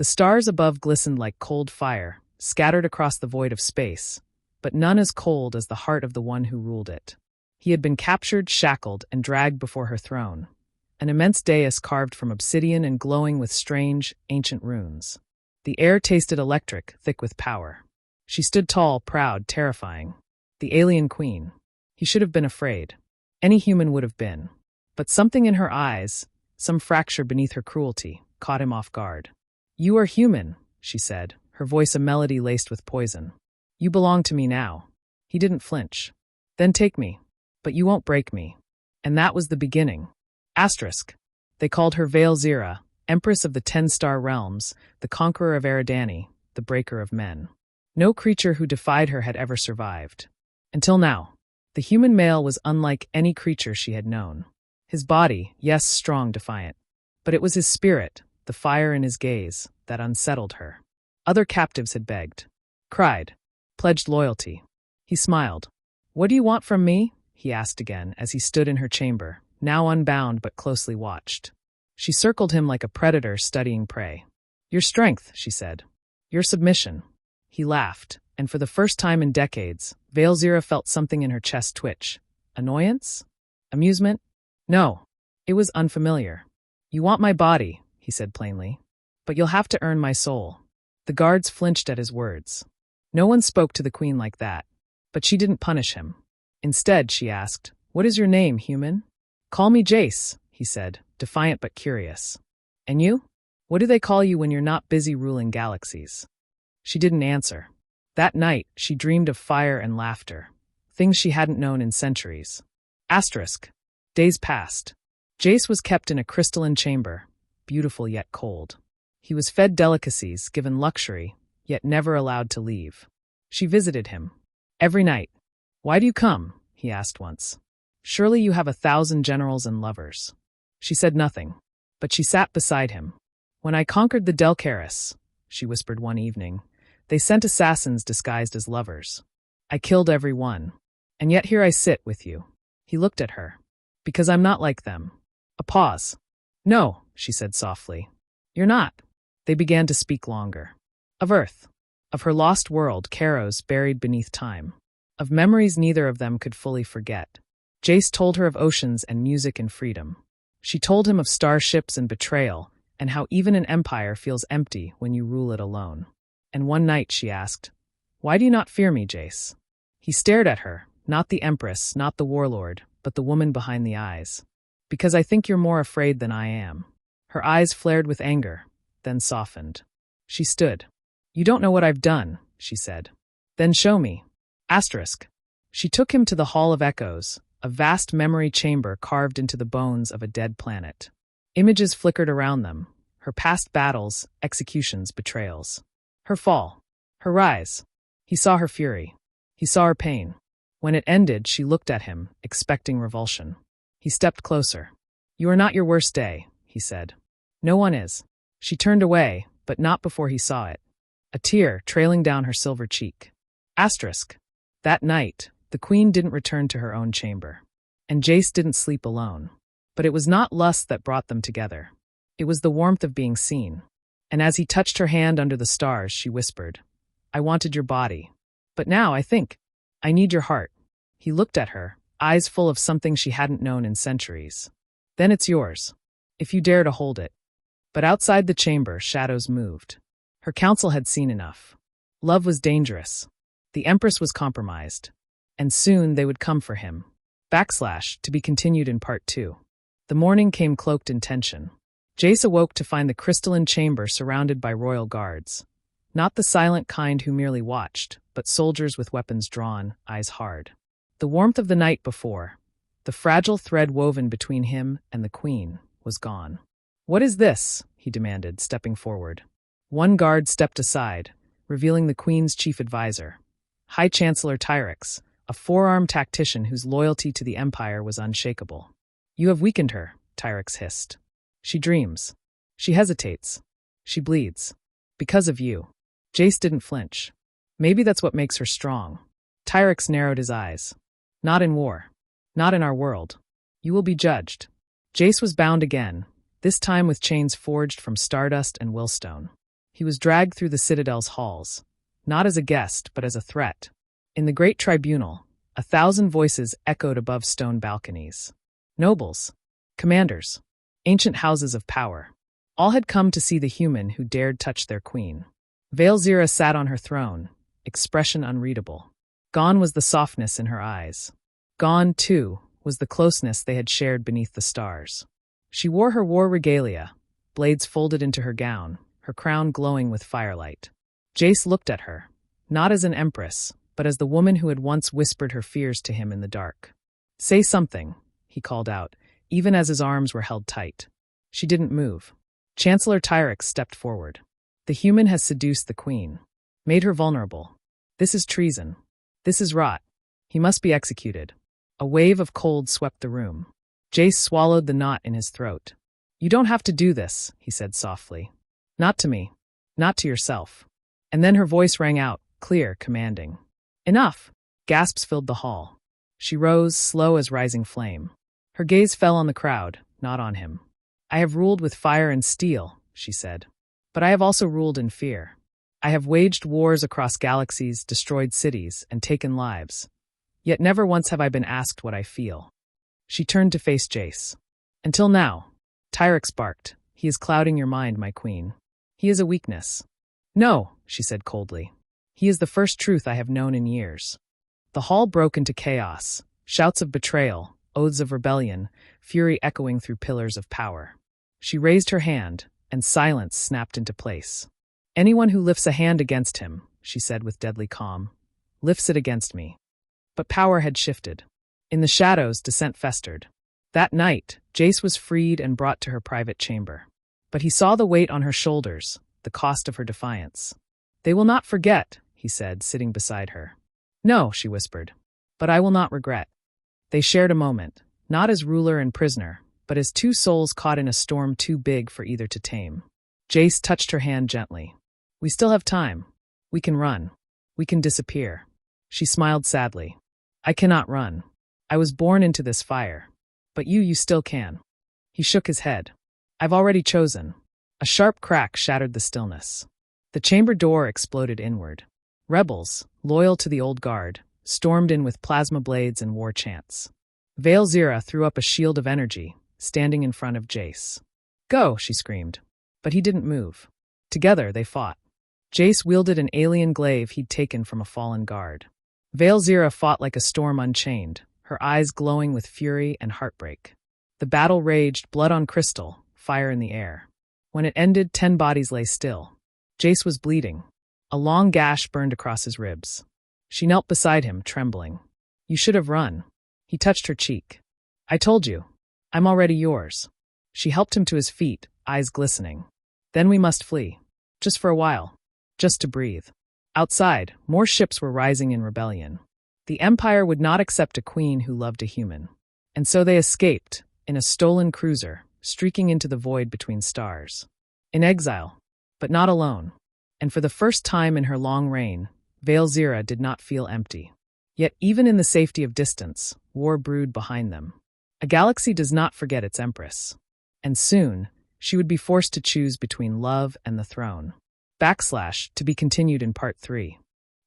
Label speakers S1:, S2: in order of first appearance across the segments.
S1: The stars above glistened like cold fire, scattered across the void of space, but none as cold as the heart of the one who ruled it. He had been captured, shackled, and dragged before her throne, an immense dais carved from obsidian and glowing with strange, ancient runes. The air tasted electric, thick with power. She stood tall, proud, terrifying. The alien queen. He should have been afraid. Any human would have been. But something in her eyes, some fracture beneath her cruelty, caught him off guard. "You are human," she said, her voice a melody laced with poison. "You belong to me now." He didn't flinch. "Then take me. But you won't break me." And that was the beginning. Asterisk. They called her Veil Zira, Empress of the 10-star realms, the conqueror of Eridani, the breaker of men. No creature who defied her had ever survived. Until now. The human male was unlike any creature she had known. His body, yes, strong, defiant. But it was his spirit, the fire in his gaze, that unsettled her. Other captives had begged, cried, pledged loyalty. He smiled. "What do you want from me?" he asked again as he stood in her chamber, now unbound but closely watched. She circled him like a predator studying prey. "Your strength," she said. "Your submission." He laughed, and for the first time in decades, Veil Zira felt something in her chest twitch. Annoyance? Amusement? No. It was unfamiliar. "You want my body," he said plainly. "But you'll have to earn my soul." The guards flinched at his words. No one spoke to the queen like that. But she didn't punish him. Instead, she asked, "What is your name, human?" "Call me Jace," he said, defiant but curious. "And you? What do they call you when you're not busy ruling galaxies?" She didn't answer. That night, she dreamed of fire and laughter, things she hadn't known in centuries. Asterisk. Days passed. Jace was kept in a crystalline chamber, beautiful yet cold. He was fed delicacies, given luxury, yet never allowed to leave. She visited him. Every night. "Why do you come?" he asked once. "Surely you have 1,000 generals and lovers." She said nothing, but she sat beside him. "When I conquered the Delcaris," she whispered one evening, "they sent assassins disguised as lovers. I killed every one. And yet here I sit with you." He looked at her. "Because I'm not like them." A pause. "No," she said softly. "You're not." They began to speak longer. Of Earth. Of her lost world, Kairos, buried beneath time. Of memories neither of them could fully forget. Jace told her of oceans and music and freedom. She told him of starships and betrayal, and how even an empire feels empty when you rule it alone. And one night she asked, "Why do you not fear me, Jace?" He stared at her, not the empress, not the warlord, but the woman behind the eyes. "Because I think you're more afraid than I am." Her eyes flared with anger, then softened. She stood. "You don't know what I've done," she said. "Then show me." Asterisk. She took him to the Hall of Echoes, a vast memory chamber carved into the bones of a dead planet. Images flickered around them, her past battles, executions, betrayals. Her fall. Her rise. He saw her fury. He saw her pain. When it ended, she looked at him, expecting revulsion. He stepped closer. "You are not your worst day," he said. "No one is." She turned away, but not before he saw it. A tear trailing down her silver cheek. Asterisk. That night, the queen didn't return to her own chamber. And Jace didn't sleep alone. But it was not lust that brought them together. It was the warmth of being seen. And as he touched her hand under the stars, she whispered, "I wanted your body. But now, I think, I need your heart." He looked at her, eyes full of something she hadn't known in centuries. "Then it's yours. If you dare to hold it." But outside the chamber, shadows moved. Her council had seen enough. Love was dangerous. The Empress was compromised. And soon they would come for him. To be continued in Part 2. The morning came cloaked in tension. Jace awoke to find the crystalline chamber surrounded by royal guards. Not the silent kind who merely watched, but soldiers with weapons drawn, eyes hard. The warmth of the night before, the fragile thread woven between him and the queen, was gone. "What is this?" he demanded, stepping forward. One guard stepped aside, revealing the queen's chief advisor, High Chancellor Tyrix, a four-armed tactician whose loyalty to the Empire was unshakable. "You have weakened her," Tyrix hissed. "She dreams. She hesitates. She bleeds. Because of you." Jace didn't flinch. "Maybe that's what makes her strong." Tyrix narrowed his eyes. "Not in war. Not in our world. You will be judged." Jace was bound again, this time with chains forged from stardust and willstone. He was dragged through the citadel's halls, not as a guest, but as a threat. In the great tribunal, 1,000 voices echoed above stone balconies. Nobles, commanders, ancient houses of power. All had come to see the human who dared touch their queen. Veilzira sat on her throne, expression unreadable. Gone was the softness in her eyes. Gone, too, was the closeness they had shared beneath the stars. She wore her war regalia, blades folded into her gown, her crown glowing with firelight. Jace looked at her, not as an empress, but as the woman who had once whispered her fears to him in the dark. "Say something," he called out, even as his arms were held tight. She didn't move. Chancellor Tyrix stepped forward. "The human has seduced the queen, made her vulnerable. This is treason. This is rot. He must be executed." A wave of cold swept the room. Jace swallowed the knot in his throat. "You don't have to do this," he said softly. "Not to me. Not to yourself." And then her voice rang out, clear, commanding. "Enough!" Gasps filled the hall. She rose, slow as rising flame. Her gaze fell on the crowd, not on him. "I have ruled with fire and steel," she said. "But I have also ruled in fear. I have waged wars across galaxies, destroyed cities, and taken lives. Yet never once have I been asked what I feel." She turned to face Jace. "Until now," Tyrix barked, "he is clouding your mind, my queen. He is a weakness." "No," she said coldly. "He is the first truth I have known in years." The hall broke into chaos, shouts of betrayal, oaths of rebellion, fury echoing through pillars of power. She raised her hand, and silence snapped into place. "Anyone who lifts a hand against him," she said with deadly calm, "lifts it against me." But power had shifted. In the shadows, dissent festered. That night, Jace was freed and brought to her private chamber. But he saw the weight on her shoulders, the cost of her defiance. "They will not forget," he said, sitting beside her. "No," she whispered, "but I will not regret." They shared a moment, not as ruler and prisoner, but as two souls caught in a storm too big for either to tame. Jace touched her hand gently. "We still have time. We can run. We can disappear." She smiled sadly. "I cannot run. I was born into this fire. But you still can." He shook his head. "I've already chosen." A sharp crack shattered the stillness. The chamber door exploded inward. Rebels, loyal to the old guard, stormed in with plasma blades and war chants. Veilzira threw up a shield of energy, standing in front of Jace. "Go," she screamed. But he didn't move. Together they fought. Jace wielded an alien glaive he'd taken from a fallen guard. Veilzira fought like a storm unchained, her eyes glowing with fury and heartbreak. The battle raged, blood on crystal, fire in the air. When it ended, 10 bodies lay still. Jace was bleeding. A long gash burned across his ribs. She knelt beside him, trembling. "You should have run." He touched her cheek. "I told you. I'm already yours." She helped him to his feet, eyes glistening. "Then we must flee. Just for a while. Just to breathe." Outside, more ships were rising in rebellion. The Empire would not accept a queen who loved a human. And so they escaped, in a stolen cruiser, streaking into the void between stars. In exile, but not alone. And for the first time in her long reign, Veilzira did not feel empty. Yet even in the safety of distance, war brewed behind them. A galaxy does not forget its empress. And soon, she would be forced to choose between love and the throne. To be continued in Part 3.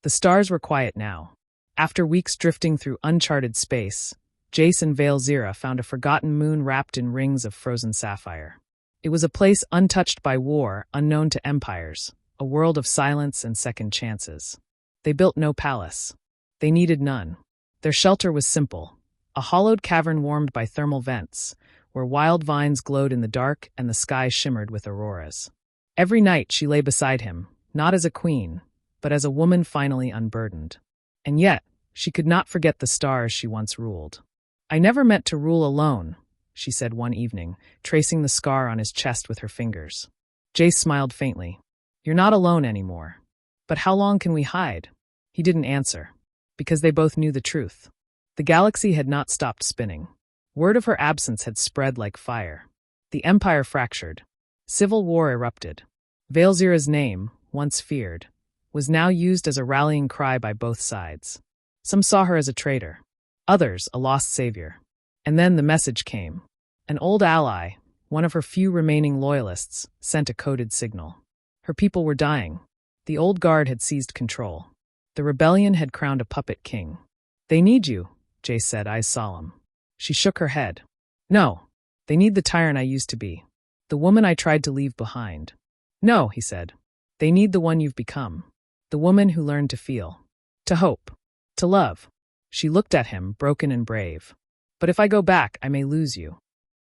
S1: The stars were quiet now. After weeks drifting through uncharted space, Jace and Veilzira found a forgotten moon wrapped in rings of frozen sapphire. It was a place untouched by war, unknown to empires, a world of silence and second chances. They built no palace. They needed none. Their shelter was simple, a hollowed cavern warmed by thermal vents, where wild vines glowed in the dark and the sky shimmered with auroras. Every night she lay beside him, not as a queen, but as a woman finally unburdened. And yet, she could not forget the stars she once ruled. "I never meant to rule alone," she said one evening, tracing the scar on his chest with her fingers. Jace smiled faintly. "You're not alone anymore. But how long can we hide?" He didn't answer, because they both knew the truth. The galaxy had not stopped spinning. Word of her absence had spread like fire. The Empire fractured. Civil war erupted. Veilzira's name, once feared, was now used as a rallying cry by both sides. Some saw her as a traitor, others a lost savior. And then the message came. An old ally, one of her few remaining loyalists, sent a coded signal. Her people were dying. The old guard had seized control. The rebellion had crowned a puppet king. They need you, Jace said, eyes solemn. She shook her head. No, they need the tyrant I used to be. The woman I tried to leave behind. No, he said. They need the one you've become. The woman who learned to feel. To hope. To love. She looked at him, broken and brave. But if I go back, I may lose you.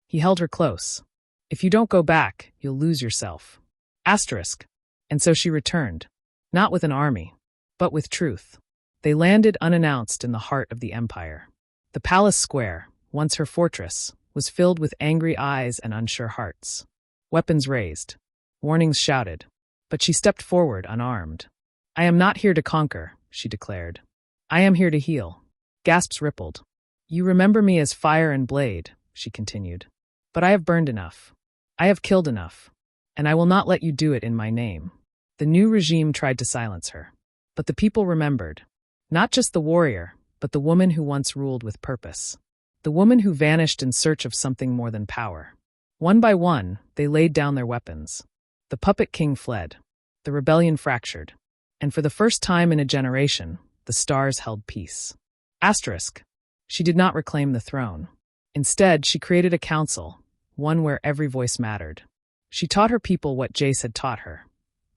S1: He held her close. If you don't go back, you'll lose yourself. Asterisk. And so she returned. Not with an army, but with truth. They landed unannounced in the heart of the empire. The palace square, once her fortress, was filled with angry eyes and unsure hearts. Weapons raised. Warnings shouted. But she stepped forward unarmed. I am not here to conquer, she declared. I am here to heal. Gasps rippled. You remember me as fire and blade, she continued. But I have burned enough. I have killed enough. And I will not let you do it in my name. The new regime tried to silence her. But the people remembered. Not just the warrior, but the woman who once ruled with purpose. The woman who vanished in search of something more than power. One by one, they laid down their weapons. The puppet king fled. The rebellion fractured. And for the first time in a generation, the stars held peace. Asterisk. She did not reclaim the throne. Instead, she created a council, one where every voice mattered. She taught her people what Jace had taught her,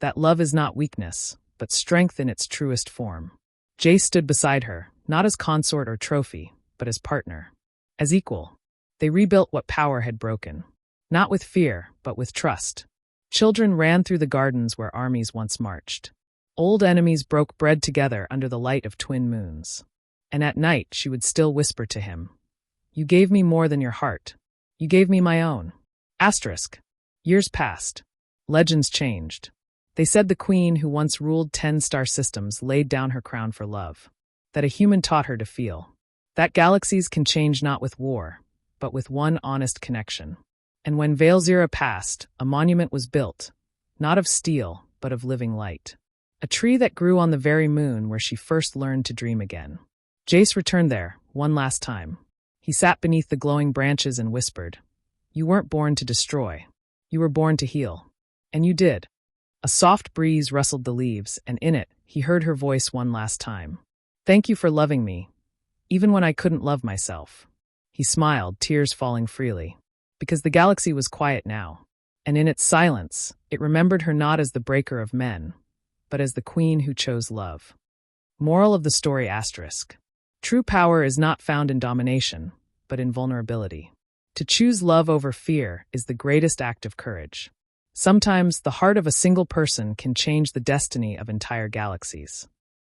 S1: that love is not weakness, but strength in its truest form. Jace stood beside her, not as consort or trophy, but as partner. As equal. They rebuilt what power had broken. Not with fear, but with trust. Children ran through the gardens where armies once marched. Old enemies broke bread together under the light of twin moons. And at night she would still whisper to him, You gave me more than your heart. You gave me my own. Asterisk. Years passed. Legends changed. They said the queen who once ruled 10 star systems laid down her crown for love. That a human taught her to feel. That galaxies can change not with war, but with one honest connection. And when Veilzira passed, a monument was built, not of steel, but of living light. A tree that grew on the very moon where she first learned to dream again. Jace returned there, one last time. He sat beneath the glowing branches and whispered, You weren't born to destroy. You were born to heal. And you did. A soft breeze rustled the leaves, and in it, he heard her voice one last time. Thank you for loving me, even when I couldn't love myself. He smiled, tears falling freely. Because the galaxy was quiet now. And in its silence, it remembered her not as the breaker of men, but as the queen who chose love. Moral of the story asterisk. True power is not found in domination, but in vulnerability. To choose love over fear is the greatest act of courage. Sometimes the heart of a single person can change the destiny of entire galaxies.